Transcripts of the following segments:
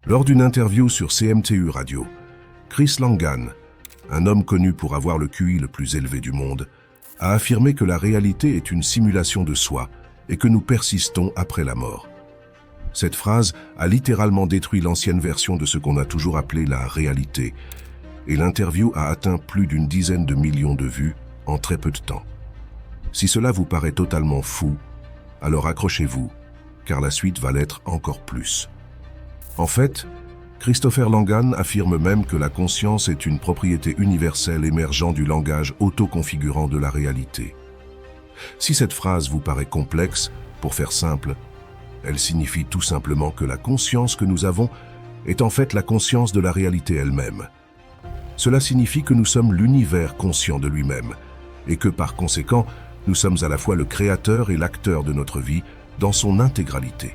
Lors d'une interview sur CMTU Radio, Chris Langan, un homme connu pour avoir le QI le plus élevé du monde, a affirmé que la réalité est une simulation de soi et que nous persistons après la mort. Cette phrase a littéralement détruit l'ancienne version de ce qu'on a toujours appelé la réalité, et l'interview a atteint plus d'une dizaine de millions de vues en très peu de temps. Si cela vous paraît totalement fou, alors accrochez-vous, car la suite va l'être encore plus. En fait, Christopher Langan affirme même que la conscience est une propriété universelle émergeant du langage autoconfigurant de la réalité. Si cette phrase vous paraît complexe, pour faire simple, elle signifie tout simplement que la conscience que nous avons est en fait la conscience de la réalité elle-même. Cela signifie que nous sommes l'univers conscient de lui-même et que par conséquent, nous sommes à la fois le créateur et l'acteur de notre vie dans son intégralité.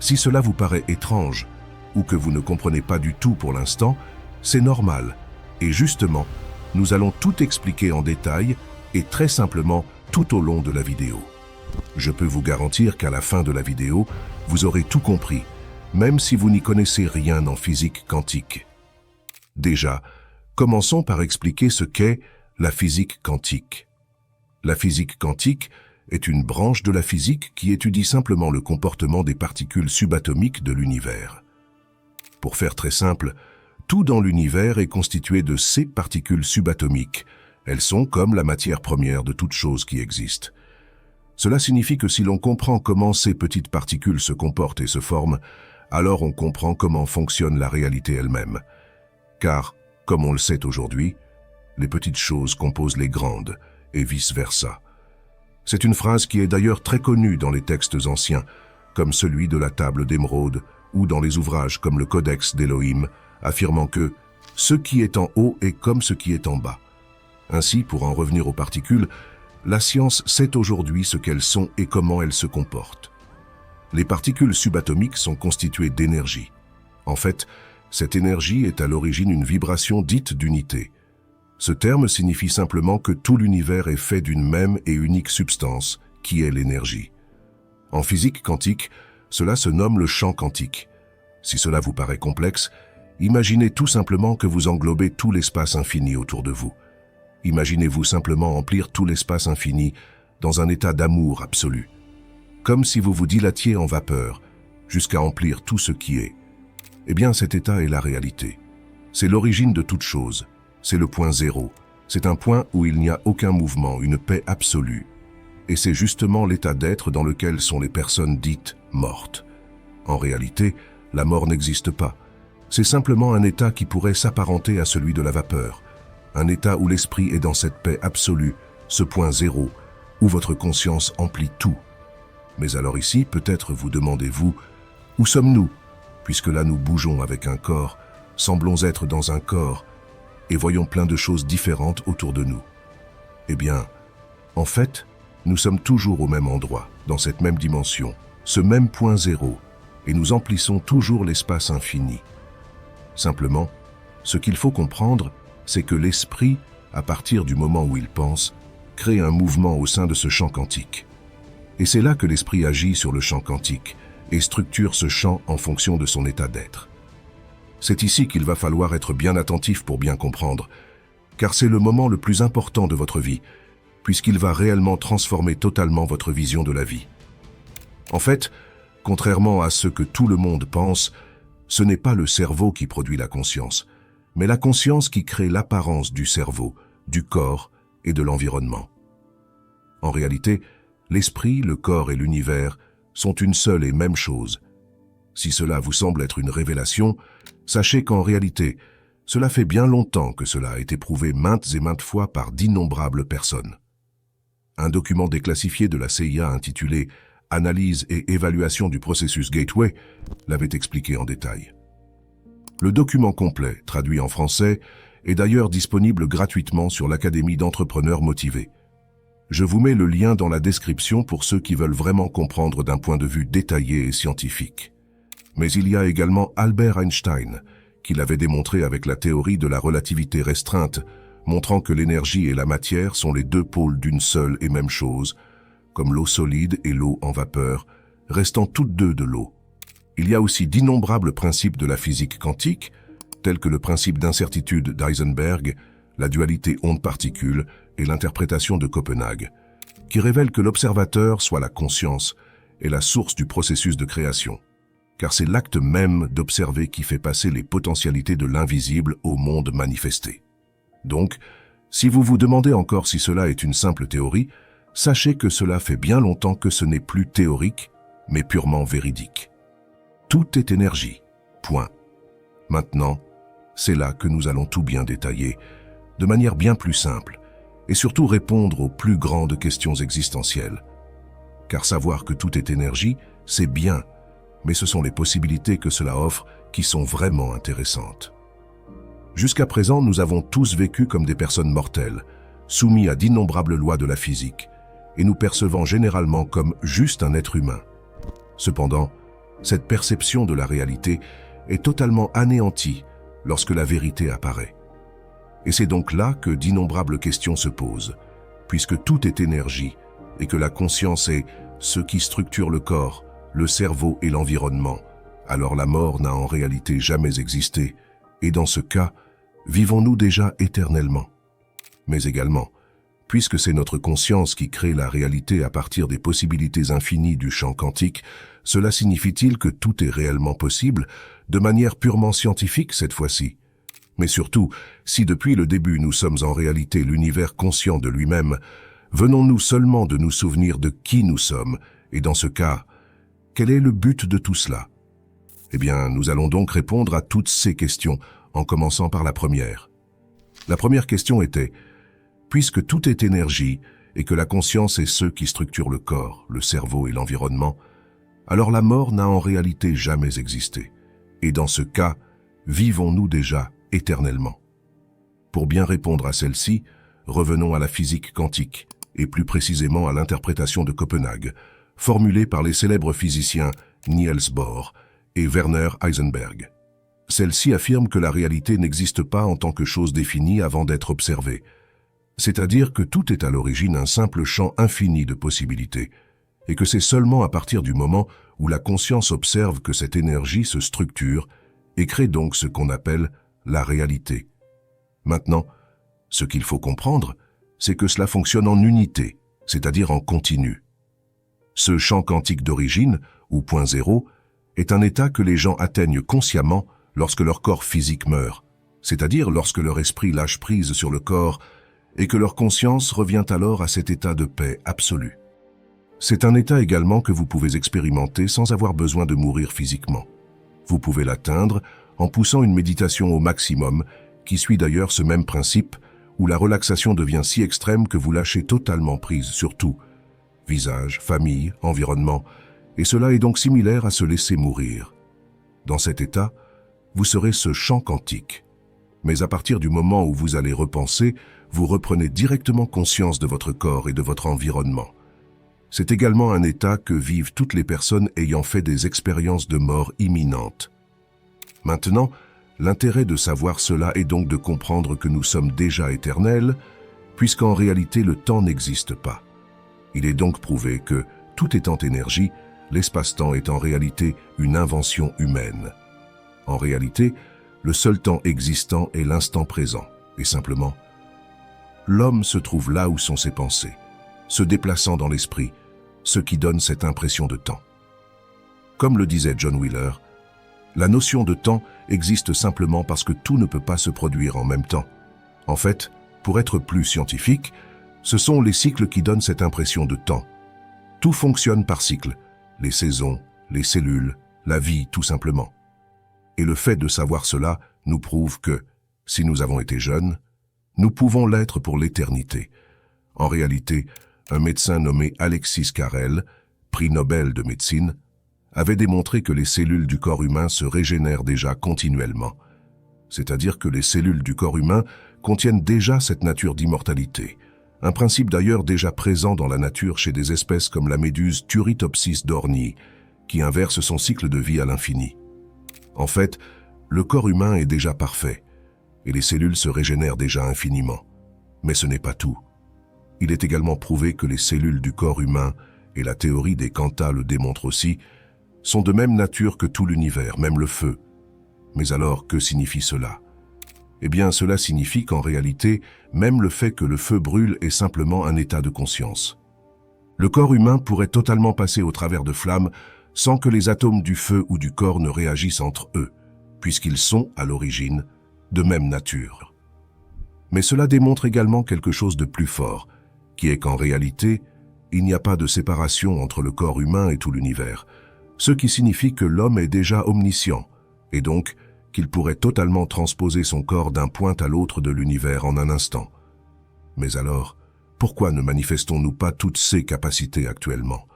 Si cela vous paraît étrange ou que vous ne comprenez pas du tout pour l'instant, c'est normal. Et justement, nous allons tout expliquer en détail et très simplement tout au long de la vidéo. Je peux vous garantir qu'à la fin de la vidéo, vous aurez tout compris, même si vous n'y connaissez rien en physique quantique. Déjà, commençons par expliquer ce qu'est la physique quantique. La physique quantique est une branche de la physique qui étudie simplement le comportement des particules subatomiques de l'univers. Pour faire très simple, tout dans l'univers est constitué de ces particules subatomiques. Elles sont comme la matière première de toute chose qui existe. Cela signifie que si l'on comprend comment ces petites particules se comportent et se forment, alors on comprend comment fonctionne la réalité elle-même. Car, comme on le sait aujourd'hui, les petites choses composent les grandes, et vice-versa. C'est une phrase qui est d'ailleurs très connue dans les textes anciens, comme celui de la table d'émeraude, ou dans les ouvrages comme le Codex d'Élohim, affirmant que « ce qui est en haut est comme ce qui est en bas ». Ainsi, pour en revenir aux particules, la science sait aujourd'hui ce qu'elles sont et comment elles se comportent. Les particules subatomiques sont constituées d'énergie. En fait, cette énergie est à l'origine une vibration dite d'unité. Ce terme signifie simplement que tout l'univers est fait d'une même et unique substance, qui est l'énergie. En physique quantique, cela se nomme le champ quantique. Si cela vous paraît complexe, imaginez tout simplement que vous englobez tout l'espace infini autour de vous. Imaginez-vous simplement emplir tout l'espace infini dans un état d'amour absolu, comme si vous vous dilatiez en vapeur, jusqu'à emplir tout ce qui est. Eh bien, cet état est la réalité. C'est l'origine de toute chose. C'est le point zéro. C'est un point où il n'y a aucun mouvement, une paix absolue. Et c'est justement l'état d'être dans lequel sont les personnes dites mortes. En réalité, la mort n'existe pas. C'est simplement un état qui pourrait s'apparenter à celui de la vapeur. Un état où l'esprit est dans cette paix absolue, ce point zéro, où votre conscience emplit tout. Mais alors ici, peut-être vous demandez-vous, où sommes-nous? Puisque là nous bougeons avec un corps, semblons être dans un corps, et voyons plein de choses différentes autour de nous. Eh bien, en fait, nous sommes toujours au même endroit, dans cette même dimension, ce même point zéro, et nous emplissons toujours l'espace infini. Simplement, ce qu'il faut comprendre, c'est que l'esprit, à partir du moment où il pense, crée un mouvement au sein de ce champ quantique. Et c'est là que l'esprit agit sur le champ quantique et structure ce champ en fonction de son état d'être. C'est ici qu'il va falloir être bien attentif pour bien comprendre, car c'est le moment le plus important de votre vie, puisqu'il va réellement transformer totalement votre vision de la vie. En fait, contrairement à ce que tout le monde pense, ce n'est pas le cerveau qui produit la conscience, mais la conscience qui crée l'apparence du cerveau, du corps et de l'environnement. En réalité, l'esprit, le corps et l'univers sont une seule et même chose. Si cela vous semble être une révélation, sachez qu'en réalité, cela fait bien longtemps que cela a été prouvé maintes et maintes fois par d'innombrables personnes. Un document déclassifié de la CIA intitulé « Analyse et évaluation du processus Gateway » l'avait expliqué en détail. Le document complet, traduit en français, est d'ailleurs disponible gratuitement sur l'Académie d'entrepreneurs motivés. Je vous mets le lien dans la description pour ceux qui veulent vraiment comprendre d'un point de vue détaillé et scientifique. Mais il y a également Albert Einstein, qui l'avait démontré avec la théorie de la relativité restreinte, montrant que l'énergie et la matière sont les deux pôles d'une seule et même chose, comme l'eau solide et l'eau en vapeur, restant toutes deux de l'eau. Il y a aussi d'innombrables principes de la physique quantique, tels que le principe d'incertitude d'Heisenberg, la dualité onde-particule et l'interprétation de Copenhague, qui révèlent que l'observateur, soit la conscience, est la source du processus de création. Car c'est l'acte même d'observer qui fait passer les potentialités de l'invisible au monde manifesté. Donc, si vous vous demandez encore si cela est une simple théorie, sachez que cela fait bien longtemps que ce n'est plus théorique, mais purement véridique. Tout est énergie. Point. Maintenant, c'est là que nous allons tout bien détailler, de manière bien plus simple, et surtout répondre aux plus grandes questions existentielles. Car savoir que tout est énergie, c'est bien, mais ce sont les possibilités que cela offre qui sont vraiment intéressantes. Jusqu'à présent, nous avons tous vécu comme des personnes mortelles, soumis à d'innombrables lois de la physique, et nous percevant généralement comme juste un être humain. Cependant, cette perception de la réalité est totalement anéantie lorsque la vérité apparaît. Et c'est donc là que d'innombrables questions se posent, puisque tout est énergie et que la conscience est ce qui structure le corps, le cerveau et l'environnement, alors la mort n'a en réalité jamais existé, et dans ce cas, vivons-nous déjà éternellement? Mais également, puisque c'est notre conscience qui crée la réalité à partir des possibilités infinies du champ quantique, cela signifie-t-il que tout est réellement possible, de manière purement scientifique cette fois-ci? Mais surtout, si depuis le début nous sommes en réalité l'univers conscient de lui-même, venons-nous seulement de nous souvenir de qui nous sommes, et dans ce cas, quel est le but de tout cela? Eh bien, nous allons donc répondre à toutes ces questions, en commençant par la première. La première question était, puisque tout est énergie, et que la conscience est ce qui structure le corps, le cerveau et l'environnement, alors la mort n'a en réalité jamais existé. Et dans ce cas, vivons-nous déjà éternellement? Pour bien répondre à celle-ci, revenons à la physique quantique, et plus précisément à l'interprétation de Copenhague, formulée par les célèbres physiciens Niels Bohr et Werner Heisenberg. Celle-ci affirme que la réalité n'existe pas en tant que chose définie avant d'être observée, c'est-à-dire que tout est à l'origine un simple champ infini de possibilités, et que c'est seulement à partir du moment où la conscience observe que cette énergie se structure et crée donc ce qu'on appelle la réalité. Maintenant, ce qu'il faut comprendre, c'est que cela fonctionne en unité, c'est-à-dire en continu. Ce champ quantique d'origine, ou point zéro, est un état que les gens atteignent consciemment lorsque leur corps physique meurt, c'est-à-dire lorsque leur esprit lâche prise sur le corps et que leur conscience revient alors à cet état de paix absolue. C'est un état également que vous pouvez expérimenter sans avoir besoin de mourir physiquement. Vous pouvez l'atteindre en poussant une méditation au maximum, qui suit d'ailleurs ce même principe, où la relaxation devient si extrême que vous lâchez totalement prise sur tout, visage, famille, environnement, et cela est donc similaire à se laisser mourir. Dans cet état, vous serez ce champ quantique. Mais à partir du moment où vous allez repenser, vous reprenez directement conscience de votre corps et de votre environnement. C'est également un état que vivent toutes les personnes ayant fait des expériences de mort imminente. Maintenant, l'intérêt de savoir cela est donc de comprendre que nous sommes déjà éternels, puisqu'en réalité le temps n'existe pas. Il est donc prouvé que, tout étant énergie, l'espace-temps est en réalité une invention humaine. En réalité, le seul temps existant est l'instant présent, et simplement, l'homme se trouve là où sont ses pensées, se déplaçant dans l'esprit, ce qui donne cette impression de temps. Comme le disait John Wheeler, la notion de temps existe simplement parce que tout ne peut pas se produire en même temps. En fait, pour être plus scientifique, ce sont les cycles qui donnent cette impression de temps. Tout fonctionne par cycle, les saisons, les cellules, la vie tout simplement. Et le fait de savoir cela nous prouve que, si nous avons été jeunes, nous pouvons l'être pour l'éternité. En réalité, un médecin nommé Alexis Carrel, prix Nobel de médecine, avait démontré que les cellules du corps humain se régénèrent déjà continuellement. C'est-à-dire que les cellules du corps humain contiennent déjà cette nature d'immortalité, un principe d'ailleurs déjà présent dans la nature chez des espèces comme la méduse Turritopsis dorni, qui inverse son cycle de vie à l'infini. En fait, le corps humain est déjà parfait, et les cellules se régénèrent déjà infiniment. Mais ce n'est pas tout. Il est également prouvé que les cellules du corps humain, et la théorie des quantas le démontre aussi, sont de même nature que tout l'univers, même le feu. Mais alors, que signifie cela? Eh bien, cela signifie qu'en réalité, même le fait que le feu brûle est simplement un état de conscience. Le corps humain pourrait totalement passer au travers de flammes sans que les atomes du feu ou du corps ne réagissent entre eux, puisqu'ils sont, à l'origine, de même nature. Mais cela démontre également quelque chose de plus fort, qui est qu'en réalité, il n'y a pas de séparation entre le corps humain et tout l'univers, ce qui signifie que l'homme est déjà omniscient, et donc qu'il pourrait totalement transposer son corps d'un point à l'autre de l'univers en un instant. Mais alors, pourquoi ne manifestons-nous pas toutes ces capacités actuellement?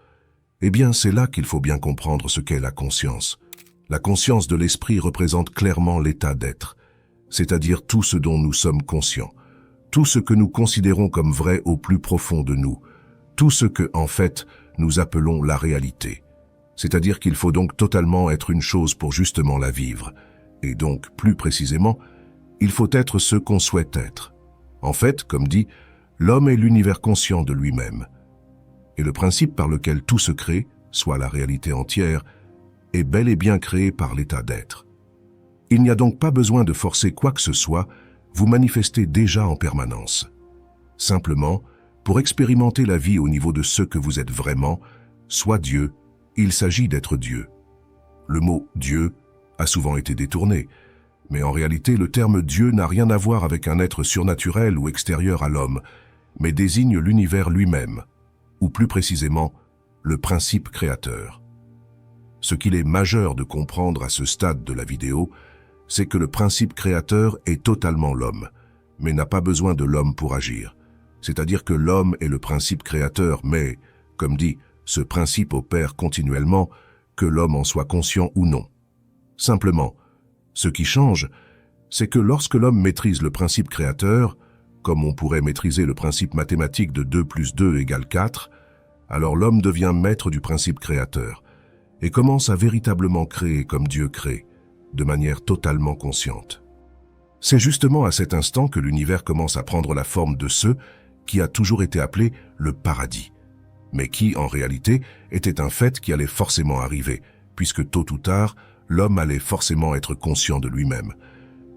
Eh bien, c'est là qu'il faut bien comprendre ce qu'est la conscience. La conscience de l'esprit représente clairement l'état d'être, c'est-à-dire tout ce dont nous sommes conscients, tout ce que nous considérons comme vrai au plus profond de nous, tout ce que, en fait, nous appelons la réalité. C'est-à-dire qu'il faut donc totalement être une chose pour justement la vivre. Et donc, plus précisément, il faut être ce qu'on souhaite être. En fait, comme dit, l'homme est l'univers conscient de lui-même. Et le principe par lequel tout se crée, soit la réalité entière, est bel et bien créé par l'état d'être. Il n'y a donc pas besoin de forcer quoi que ce soit, vous manifestez déjà en permanence. Simplement, pour expérimenter la vie au niveau de ce que vous êtes vraiment, soit Dieu, il s'agit d'être Dieu. Le mot « Dieu » a souvent été détourné, mais en réalité le terme Dieu n'a rien à voir avec un être surnaturel ou extérieur à l'homme, mais désigne l'univers lui-même, ou plus précisément, le principe créateur. Ce qu'il est majeur de comprendre à ce stade de la vidéo, c'est que le principe créateur est totalement l'homme, mais n'a pas besoin de l'homme pour agir. C'est-à-dire que l'homme est le principe créateur, mais, comme dit, ce principe opère continuellement, que l'homme en soit conscient ou non. Simplement, ce qui change, c'est que lorsque l'homme maîtrise le principe créateur, comme on pourrait maîtriser le principe mathématique de 2 plus 2 égale 4, alors l'homme devient maître du principe créateur et commence à véritablement créer comme Dieu crée, de manière totalement consciente. C'est justement à cet instant que l'univers commence à prendre la forme de ce qui a toujours été appelé le paradis, mais qui, en réalité, était un fait qui allait forcément arriver, puisque tôt ou tard, l'homme allait forcément être conscient de lui-même.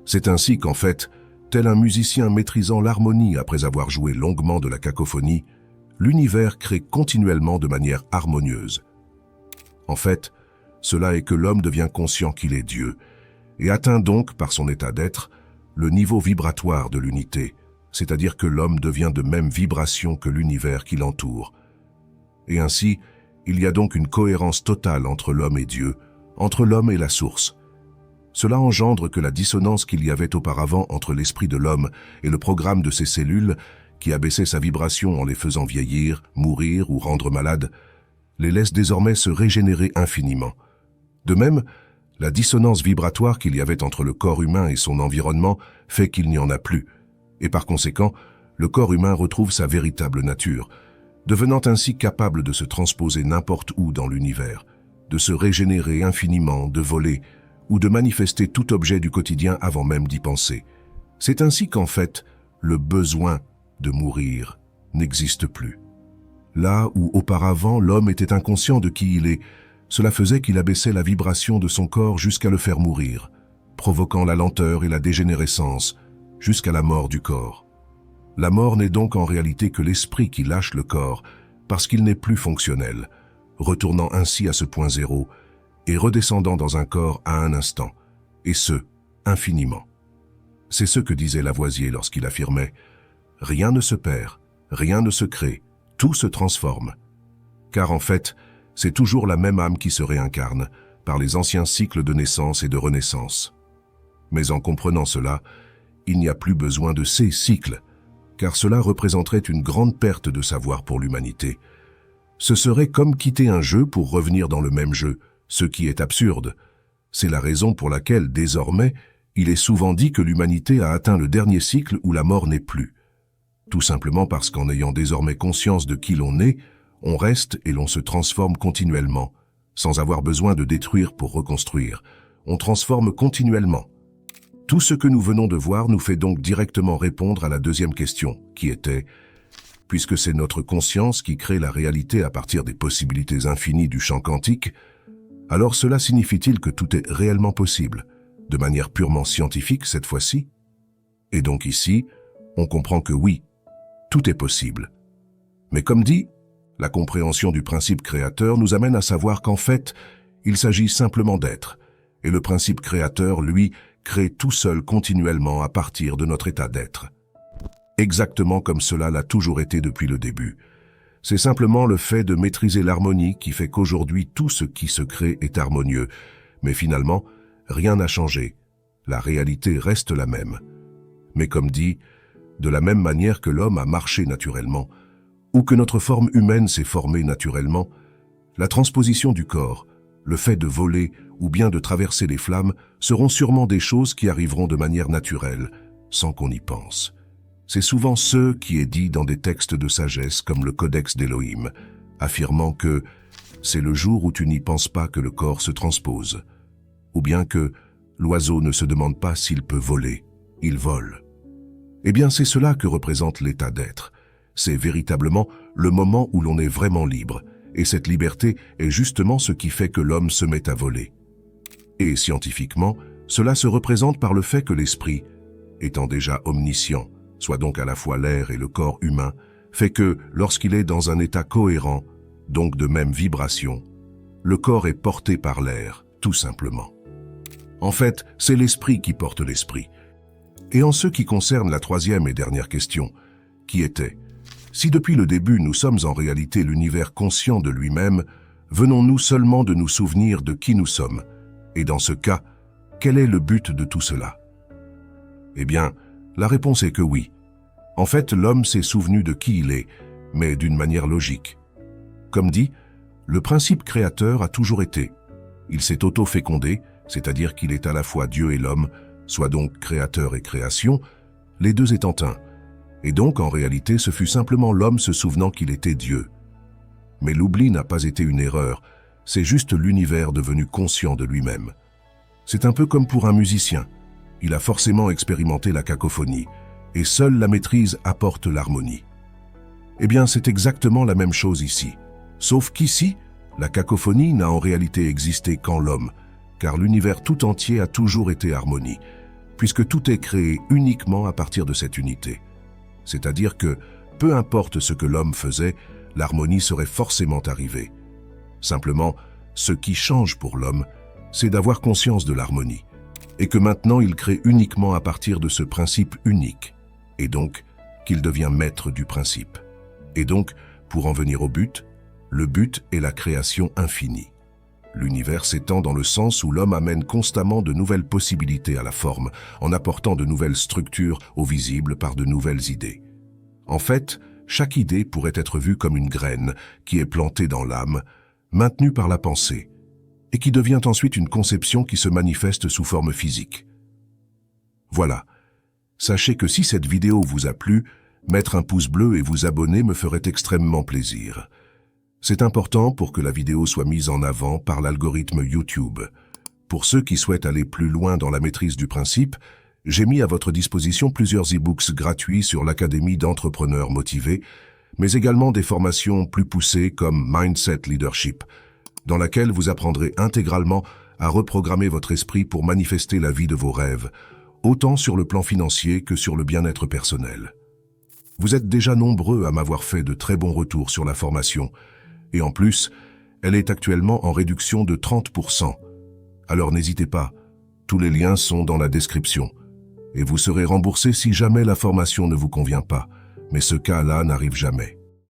C'est ainsi qu'en fait, tel un musicien maîtrisant l'harmonie après avoir joué longuement de la cacophonie, l'univers crée continuellement de manière harmonieuse. En fait, cela est que l'homme devient conscient qu'il est Dieu, et atteint donc, par son état d'être, le niveau vibratoire de l'unité, c'est-à-dire que l'homme devient de même vibration que l'univers qui l'entoure. Et ainsi, il y a donc une cohérence totale entre l'homme et Dieu, entre l'homme et la source. Cela engendre que la dissonance qu'il y avait auparavant entre l'esprit de l'homme et le programme de ses cellules, qui abaissait sa vibration en les faisant vieillir, mourir ou rendre malades, les laisse désormais se régénérer infiniment. De même, la dissonance vibratoire qu'il y avait entre le corps humain et son environnement fait qu'il n'y en a plus, et par conséquent, le corps humain retrouve sa véritable nature, devenant ainsi capable de se transposer n'importe où dans l'univers, de se régénérer infiniment, de voler, ou de manifester tout objet du quotidien avant même d'y penser. C'est ainsi qu'en fait, le besoin de mourir n'existe plus. Là où auparavant l'homme était inconscient de qui il est, cela faisait qu'il abaissait la vibration de son corps jusqu'à le faire mourir, provoquant la lenteur et la dégénérescence, jusqu'à la mort du corps. La mort n'est donc en réalité que l'esprit qui lâche le corps, parce qu'il n'est plus fonctionnel, retournant ainsi à ce point zéro, et redescendant dans un corps à un instant, et ce, infiniment. C'est ce que disait Lavoisier lorsqu'il affirmait « Rien ne se perd, rien ne se crée, tout se transforme ». Car en fait, c'est toujours la même âme qui se réincarne, par les anciens cycles de naissance et de renaissance. Mais en comprenant cela, il n'y a plus besoin de ces cycles, car cela représenterait une grande perte de savoir pour l'humanité. Ce serait comme quitter un jeu pour revenir dans le même jeu, ce qui est absurde. C'est la raison pour laquelle, désormais, il est souvent dit que l'humanité a atteint le dernier cycle où la mort n'est plus. Tout simplement parce qu'en ayant désormais conscience de qui l'on est, on reste et l'on se transforme continuellement, sans avoir besoin de détruire pour reconstruire. On transforme continuellement. Tout ce que nous venons de voir nous fait donc directement répondre à la deuxième question, qui était « Puisque c'est notre conscience qui crée la réalité à partir des possibilités infinies du champ quantique, Alors cela signifie-t-il que tout est réellement possible, de manière purement scientifique cette fois-ci? Et donc ici, on comprend que oui, tout est possible. Mais comme dit, la compréhension du principe créateur nous amène à savoir qu'en fait, il s'agit simplement d'être, et le principe créateur, lui, crée tout seul continuellement à partir de notre état d'être. Exactement comme cela l'a toujours été depuis le début. C'est simplement le fait de maîtriser l'harmonie qui fait qu'aujourd'hui tout ce qui se crée est harmonieux. Mais finalement, rien n'a changé. La réalité reste la même. Mais comme dit, de la même manière que l'homme a marché naturellement, ou que notre forme humaine s'est formée naturellement, la transposition du corps, le fait de voler ou bien de traverser les flammes seront sûrement des choses qui arriveront de manière naturelle, sans qu'on y pense. C'est souvent ce qui est dit dans des textes de sagesse comme le Codex d'Élohim, affirmant que c'est le jour où tu n'y penses pas que le corps se transpose, ou bien que l'oiseau ne se demande pas s'il peut voler, il vole. Eh bien, c'est cela que représente l'état d'être. C'est véritablement le moment où l'on est vraiment libre, et cette liberté est justement ce qui fait que l'homme se met à voler. Et scientifiquement, cela se représente par le fait que l'esprit, étant déjà omniscient, soit donc à la fois l'air et le corps humain, fait que, lorsqu'il est dans un état cohérent, donc de même vibration, le corps est porté par l'air, tout simplement. En fait, c'est l'esprit qui porte l'esprit. Et en ce qui concerne la troisième et dernière question, qui était « Si depuis le début nous sommes en réalité l'univers conscient de lui-même, venons-nous seulement de nous souvenir de qui nous sommes? Et dans ce cas, quel est le but de tout cela ?» Eh bien, la réponse est que oui. En fait, l'homme s'est souvenu de qui il est, mais d'une manière logique. Comme dit, le principe créateur a toujours été. Il s'est auto-fécondé, c'est-à-dire qu'il est à la fois Dieu et l'homme, soit donc créateur et création, les deux étant un. Et donc, en réalité, ce fut simplement l'homme se souvenant qu'il était Dieu. Mais l'oubli n'a pas été une erreur, c'est juste l'univers devenu conscient de lui-même. C'est un peu comme pour un musicien. Il a forcément expérimenté la cacophonie, et seule la maîtrise apporte l'harmonie. Eh bien, c'est exactement la même chose ici. Sauf qu'ici, la cacophonie n'a en réalité existé qu'en l'homme, car l'univers tout entier a toujours été harmonie, puisque tout est créé uniquement à partir de cette unité. C'est-à-dire que, peu importe ce que l'homme faisait, l'harmonie serait forcément arrivée. Simplement, ce qui change pour l'homme, c'est d'avoir conscience de l'harmonie, et que maintenant il crée uniquement à partir de ce principe unique, et donc qu'il devient maître du principe. Et donc, pour en venir au but, le but est la création infinie. L'univers s'étend dans le sens où l'homme amène constamment de nouvelles possibilités à la forme, en apportant de nouvelles structures au visible par de nouvelles idées. En fait, chaque idée pourrait être vue comme une graine qui est plantée dans l'âme, maintenue par la pensée, et qui devient ensuite une conception qui se manifeste sous forme physique. Voilà. Sachez que si cette vidéo vous a plu, mettre un pouce bleu et vous abonner me ferait extrêmement plaisir. C'est important pour que la vidéo soit mise en avant par l'algorithme YouTube. Pour ceux qui souhaitent aller plus loin dans la maîtrise du principe, j'ai mis à votre disposition plusieurs e-books gratuits sur l'Académie d'entrepreneurs motivés, mais également des formations plus poussées comme Mindset Leadership, dans laquelle vous apprendrez intégralement à reprogrammer votre esprit pour manifester la vie de vos rêves, autant sur le plan financier que sur le bien-être personnel. Vous êtes déjà nombreux à m'avoir fait de très bons retours sur la formation, et en plus, elle est actuellement en réduction de 30%. Alors n'hésitez pas, tous les liens sont dans la description, et vous serez remboursé si jamais la formation ne vous convient pas, mais ce cas-là n'arrive jamais.